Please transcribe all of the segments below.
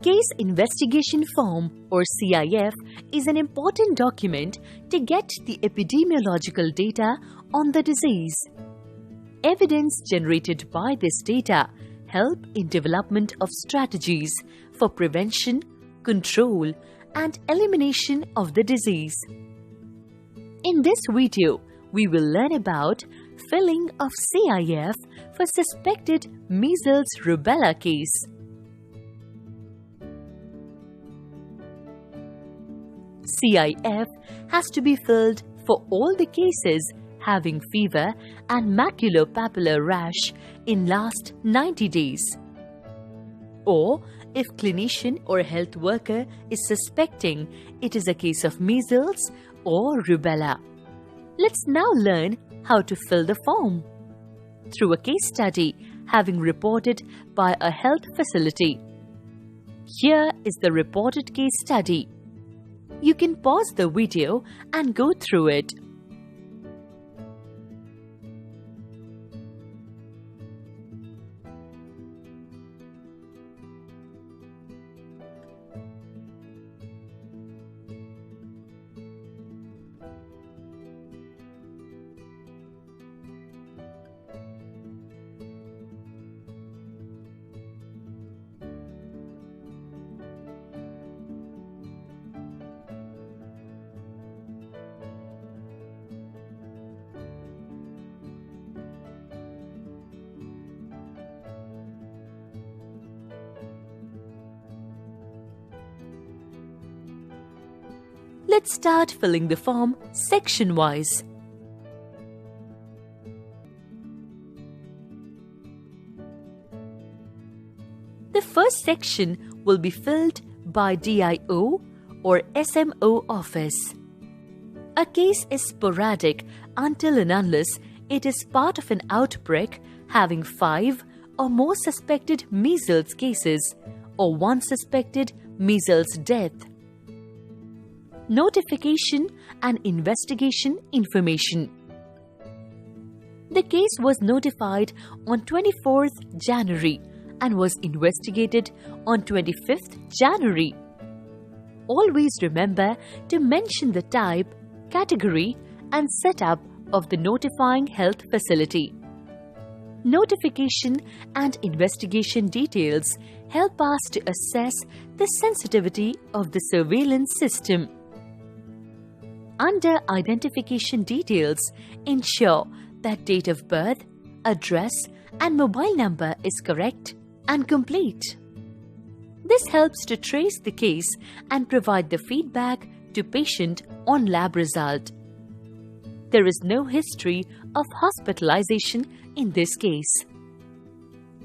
Case Investigation Form or CIF is an important document to get the epidemiological data on the disease. Evidence generated by this data help in development of strategies for prevention, control, and elimination of the disease. In this video, we will learn about filling of CIF for suspected measles rubella case. CIF has to be filled for all the cases having fever and maculopapular rash in last 90 days. Or if clinician or health worker is suspecting it is a case of measles or rubella. Let's now learn how to fill the form through a case study having reported by a health facility. Here is the reported case study. You can pause the video and go through it. Let's start filling the form section-wise. The first section will be filled by DIO or SMO office. A case is sporadic until and unless it is part of an outbreak having 5 or more suspected measles cases or 1 suspected measles death. Notification and investigation information. The case was notified on 24th January and was investigated on 25th January. Always remember to mention the type, category, and setup of the notifying health facility. Notification and investigation details help us to assess the sensitivity of the surveillance system. Under identification details, ensure that date of birth, address, and mobile number is correct and complete. This helps to trace the case and provide the feedback to patient on lab result. There is no history of hospitalization in this case.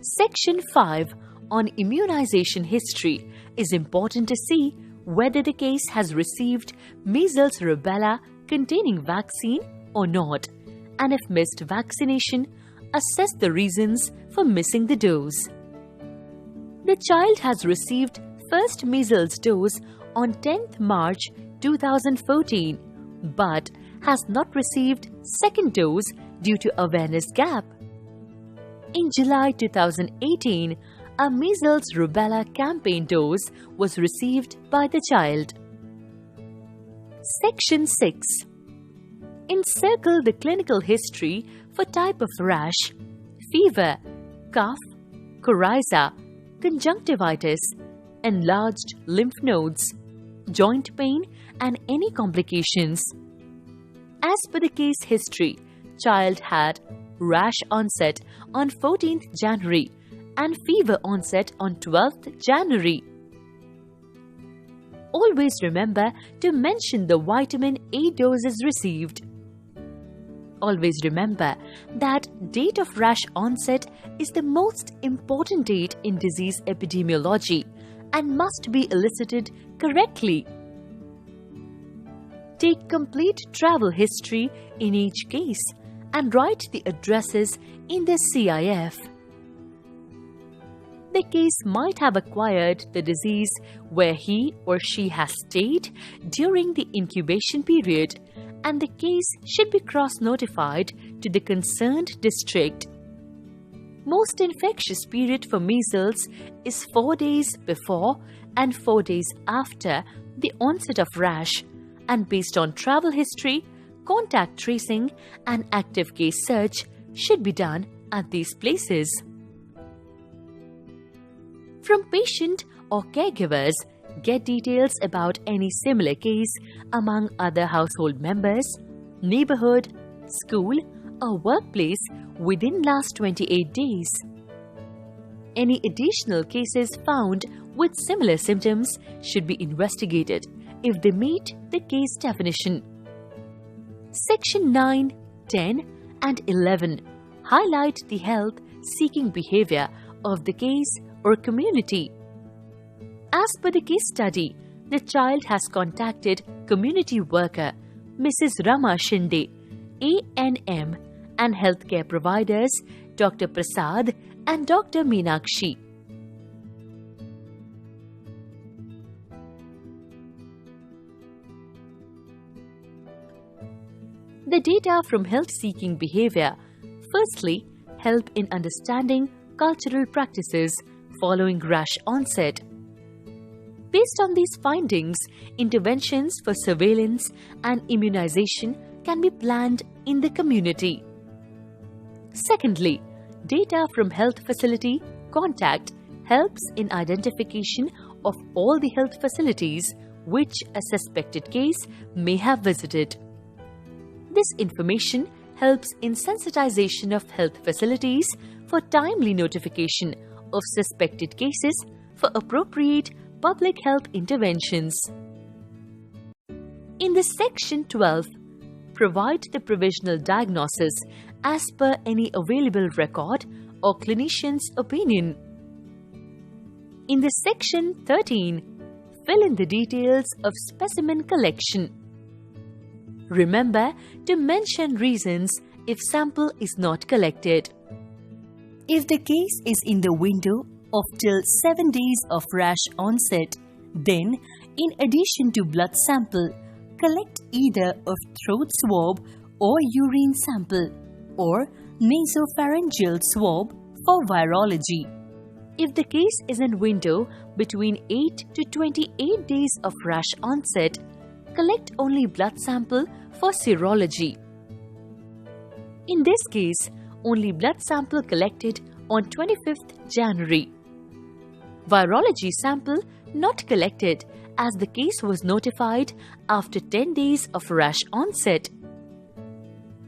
Section 5 on immunization history is important to see whether the case has received measles rubella containing vaccine or not, and if missed vaccination, assess the reasons for missing the dose. The child has received first measles dose on 10th March 2014 but has not received second dose due to awareness gap. In July 2018, a measles rubella campaign dose was received by the child. Section 6. Encircle the clinical history for type of rash, fever, cough, coryza, conjunctivitis, enlarged lymph nodes, joint pain, and any complications. As per the case history, child had rash onset on 14th January and fever onset on 12th January. Always remember to mention the vitamin A doses received. Always remember that date of rash onset is the most important date in disease epidemiology and must be elicited correctly. Take complete travel history in each case and write the addresses in the CIF. The case might have acquired the disease where he or she has stayed during the incubation period, and the case should be cross-notified to the concerned district. Most infectious period for measles is 4 days before and 4 days after the onset of rash, and based on travel history, contact tracing and active case search should be done at these places. From patient or caregivers, get details about any similar case among other household members, neighborhood, school, or workplace within last 28 days. Any additional cases found with similar symptoms should be investigated if they meet the case definition. Section 9, 10, and 11 highlight the health-seeking behavior of the case or community. As per the case study, the child has contacted community worker Mrs. Rama Shinde, ANM, and healthcare providers Dr. Prasad and Dr. Meenakshi. The data from health-seeking behavior firstly help in understanding cultural practices following rash onset. Based on these findings, interventions for surveillance and immunization can be planned in the community. Secondly, data from health facility contact helps in identification of all the health facilities which a suspected case may have visited. This information helps in sensitization of health facilities for timely notification of suspected cases for appropriate public health interventions. In this section 12, provide the provisional diagnosis as per any available record or clinician's opinion. In this section 13, fill in the details of specimen collection. Remember to mention reasons if sample is not collected. If the case is in the window of till 7 days of rash onset, then in addition to blood sample, collect either of throat swab or urine sample or nasopharyngeal swab for virology. If the case is in window between 8 to 28 days of rash onset, collect only blood sample for serology. In this case, only blood sample collected on 25th January. Virology sample not collected as the case was notified after 10 days of rash onset.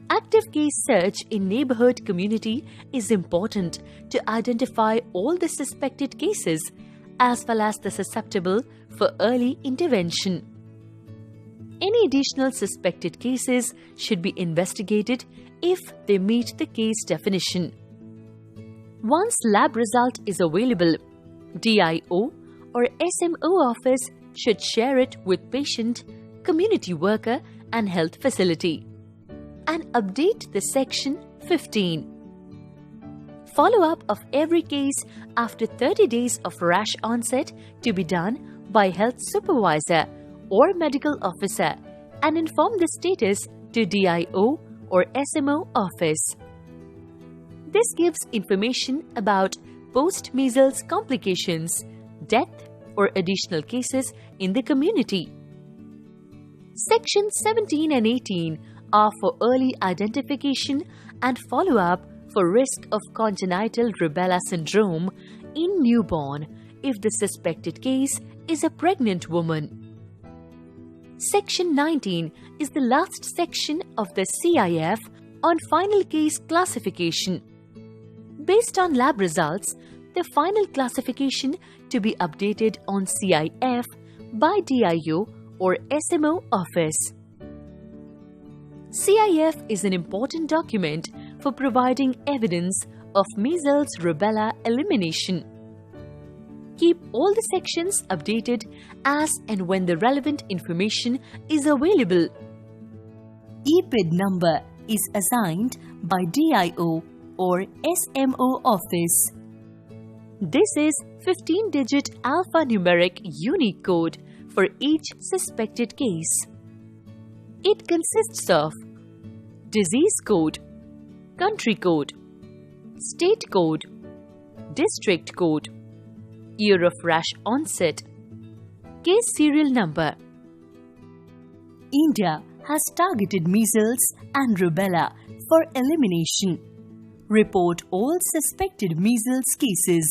Active case search in neighborhood community is important to identify all the suspected cases as well as the susceptible for early intervention. Any additional suspected cases should be investigated if they meet the case definition. Once lab result is available, DIO or SMO office should share it with patient, community worker and health facility. And update the section 15. Follow-up of every case after 30 days of rash onset to be done by health supervisor or medical officer and inform the status to DIO or SMO office. This gives information about post-measles complications, death or additional cases in the community. Sections 17 and 18 are for early identification and follow-up for risk of congenital rubella syndrome in newborn if the suspected case is a pregnant woman. Section 19 is the last section of the CIF on final case classification. Based on lab results, the final classification to be updated on CIF by DIO or SMO office. CIF is an important document for providing evidence of measles rubella elimination. Keep all the sections updated as and when the relevant information is available. EPID number is assigned by DIO or SMO office. This is 15-digit alphanumeric unique code for each suspected case. It consists of disease code, country code, state code, district code, year of rash onset, case serial number. India has targeted measles and rubella for elimination. Report all suspected measles cases.